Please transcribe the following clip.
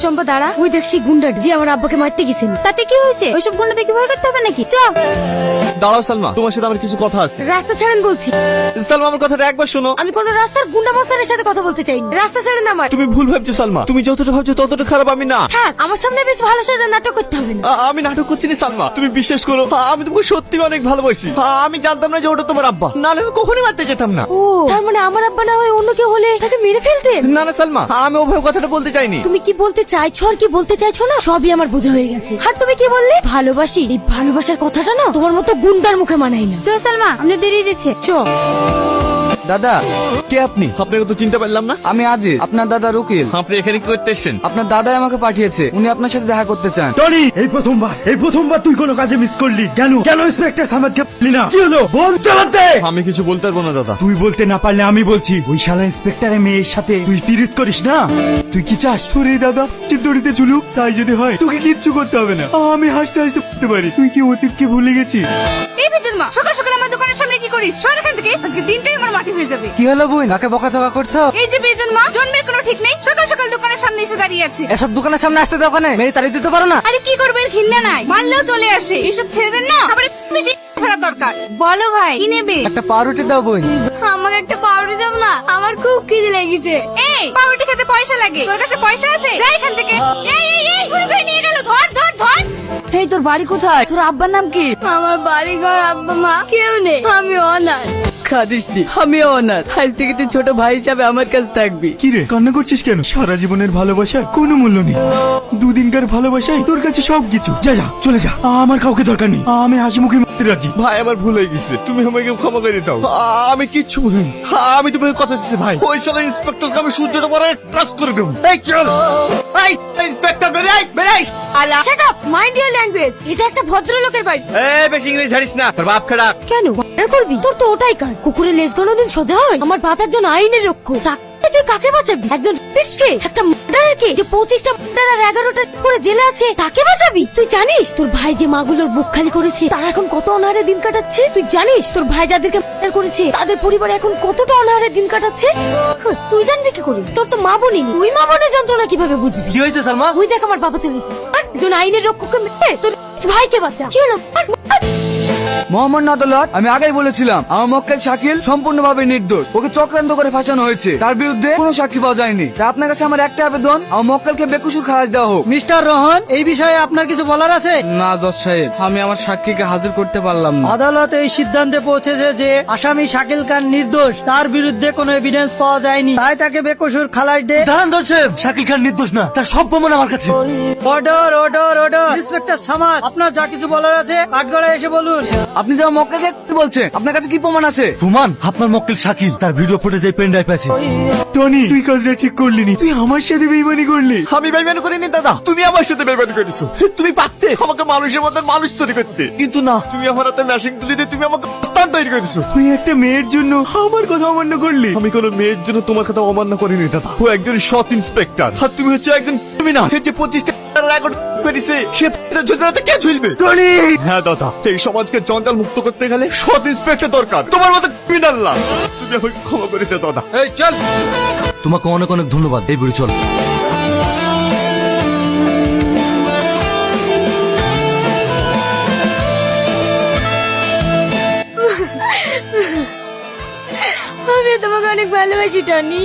চম্পা দাঁড়া, ওই দেখছি গুন্ডা যে আমার আব্বাকে মারতে গেছেন। তাতে কি হয়েছে? ওইসব গুন্ডা দেখে ভয় করতে হবে নাকি? চল। দাঁড়াও সালমা, তোমার সাথে আমার কিছু কথা আছে। রাস্তা ছাড়েন বলছি। সালমা আমার কথাটা একবার শোনো। আমি কোন রাস্তার গুন্ডা মাস্তানের সাথে কথা বলতে চাই না। রাস্তা ছাড়েন আমার। তুমি ভুল ভাবছো সালমা, তুমি যতটা ভাবছো ততটা খারাপ আমি না। থাক, আমার সামনে বেশ ভালো সাজা নাটক করতে হবে না। আমি নাটক করছি না সালমা, তুমি বিশ্বাস করো, আমি তোমাকে সত্যি অনেক ভালোবাসি। আমি জানতাম না যে ওটা তোমার আব্বা, নাহলে আমি কখনোই মারতে যেতাম না। ও, তার মানে আমার আব্বা না হয়ে অন্য কেউ হলে তাকে মেরে ফেলতেন? না না সালমা, আমি ওভাবে কথাটা বলতে চাইনি। তুমি কি বলতে চাইছো আর কি বলতে চাইছো না সবই আমার বোঝা হয়ে গেছে। আর তুমি কি বললে? ভালোবাসি। এই ভালোবাসার কথাটা না তোমার মতো গুন্ডার মুখে মানাই না। চল সালমা, আমাদের দেরি দিচ্ছে। চ। দাদা, কে আপনি? আপনাকে তো চিনতে পারলাম না। আমি আজিজ, আপনার দাদার উকিল। আপনি এখানে কি করতে এসেছেন? আপনার দাদাই আমাকে পাঠিয়েছে, উনি আপনার সাথে দেখা করতে চান। টনি, এই প্রথমবার তুই কোনো কাজে মিস করলি কেন? কেন ইন্সপেক্টর সামাদকে পারলি না? কি হলো বল, জবাব দে। আমি কিছু বলতে পারবো না দাদা। তুই বলতে না পারলে আমি বলছি। ওই শালা ইন্সপেক্টরের মেয়ের সাথে তুই পিরিত করিস না? তুই কি চাস তোর এই দাদা দড়িতে চুলুক? তাই যদি হয় তোকে কিচ্ছু করতে হবে না, আমি হাসতে হাসতে বলতে পারি। তুই কি অতীতকে ভুলে গেছিস? এই বেজন মা, সকাল সকাল আমার দোকানের সামনে কি করিস? সর এখান থেকে, আজকে দিনটাই আমার মাটি হয়ে যাবে। কি হলো বই, নাকে বকাঝকা করছো? এই যে বেজন মা, জন্মের কোনো ঠিক নেই, সকাল সকাল দোকানের সামনে এসে দাঁড়িয়ে আছে। এসব দোকানের সামনে আসতে দাও, ওখানে মেরে তাড়িয়ে দিতে পারো না? আরে কি করবে, এর ঘৃণা নাই, মারলেও চলে আসে। এসব ছেড়ে না, আবার বেশি ফেরা দরকার। বলো ভাই, কি নেবে? একটা পাউরুটি দাও বই। আমাকে একটা পাউরুটি দাও না, আমার খুব খিদে লেগেছে। এই পাউরুটি খেতে পয়সা লাগে, তোর কাছে পয়সা আছে? যাই এখান থেকে। এই চুরি করে নিয়ে গেল, ধর ধর ধর। এই তোর বাড়ি কোথায়? তোর আব্বার নাম কি? আমার বাড়ি ঘর আব্বা মা কেউ নেই, আমি অনাথ। খাদিসনি, আমি অনাথ। আজ থেকে তুই ছোট ভাই হিসাবে আমার কাছে থাকবি। কি রে, কান্না করছিস কেন? সারা জীবনের ভালোবাসার কোনো মূল্য নেই, দুদিনকার ভালোবাসায় তোর কাছে সবকিছু। যা যা, চলে যা, আমার কাউকে দরকার নেই, আমি হাসি মুখে মরতে রাজি। ভাই আমার ভুল হয়ে গেছে, তুমি আমাকে ক্ষমা করে দাও। আমি কিচ্ছু বলিনি। আমি তোমাকে কথা দিচ্ছি ভাই, ওই শালা ইন্সপেক্টরকে আমি সূর্যটা পরে ট্রাস্ট করে দেবো। এই চল, এই ইন্সপেক্টর বেরাই বেরাই। আলা shut up, mind your language. এটা একটা ভদ্রলোকের বাড়ি। বেশি ইংলিশ ঝাড়িস না, তোর বাপ খারাপ। কেন বাড়া করবি? তোর তো ওটাই কাজ। কুকুরের লেজ কোনোদিন সোজা হয়? আমার বাপ একজন আইনের রক্ষক। তুই কাকে বাঁচাবি? একজন কে, একটা মার্ডারারকে, যে 25টা মার্ডার আর 11টা করে জেলে আছে, তাকে বাঁচাবি? তুই জানিস তোর ভাই যে মাগুলোর বুক খালি করেছে তারা এখন কত অনাহারে দিন কাটাচ্ছে? তুই জানিস তোর ভাই যাদেরকে মার্ডার করেছে তাদের পরিবার এখন কতটা অনাহারে দিন কাটাচ্ছে? তুই জানবি কি করে? তোর তো মা বোনই নেই, তুই মা বোনের যন্ত্রণা কিভাবে বুঝবি? কি হয়েছে সালমা? তুই দেখ আমার বাবা চলে এসেছে। আর একজন আইনের রক্ষককে মেরে তোর ভাইকে বাঁচা। কি হলো? মোহাম্মদ আদালত, আমি আগেই বলেছিলাম আমার মক্কেল শাকিল সম্পূর্ণভাবে নির্দোষ। ওকে চক্রান্ত করে ফাঁসানো হয়েছে, তার বিরুদ্ধে কোনো সাক্ষী পাওয়া যায়নি। তাই আপনার কাছে আমার একটা আবেদন, আমার মক্কেলকে বেকসুর খালাস দেওয়া হোক। মিস্টার রোহন, এই বিষয়ে আপনার কিছু বলার আছে? না জজ সাহেব, আমি আমার সাক্ষীকে হাজির করতে পারলাম না। আদালত এই সিদ্ধান্তে পৌঁছেছে যে আসামি শাকিল খান নির্দোষ, তার বিরুদ্ধে কোনো এভিডেন্স পাওয়া যায়নি, তাই তাকে বেকসুর খালাস দে। দাঁড়ান দর্শক, শাকিল খান নির্দোষ না, তার সব প্রমাণ আমার কাছে। Order order order. Inspector Samad, আপনার যা কিছু বলার আছে কাঠগড়ায় এসে বলুন। আপনি যে আমার মক্কেলকে কি বলছেন? আপনার কাছে কি প্রমাণ আছে? প্রমাণ? আপনার মক্কেল শাকিল তার ভিডিও ফুটেজে পেন ড্রাইভ আছে। টনি, তুই কাজটা ঠিক করলি নি, তুই আমার সাথে বেইমানি করলি। আমি বেইমানি করিনি দাদা, তুমি আমার সাথে বেইমানি করেছো। তুমি পারতে আমাকে মানুষের মতো মানুষ তৈরি করতে, কিন্তু না, তুমি আমার হাতে ম্যাশিং তুলি দিয়ে তুমি আমাকে স্থান তৈরি করেছো। তুই একটা মেয়ের জন্য আমার কথা অমান্য করলি। আমি কোনো মেয়ের জন্য তোমার কথা অমান্য করিনি দাদা। ও একজন সৎ ইন্সপেক্টর, আর তুমি হচ্ছে একজন ক্রিমিনাল। যে 25টা রেকর্ড করেছে সে ঝুলবে, কে ঝুলবে? টনি, হ্যাঁ দাদা, এই সমাজকে জঞ্জাল মুক্ত করতে গেলে সৎ ইন্সপেক্টর দরকার, তোমার মতো ক্রিমিনাল না। তুমি আমাকে ক্ষমা করে দে দাদা। এই চল। তোমাকে অনেক অনেক ধন্যবাদ। এই বুড়ি চল। আমি তোমাকে অনেক ভালোবাসি টনি।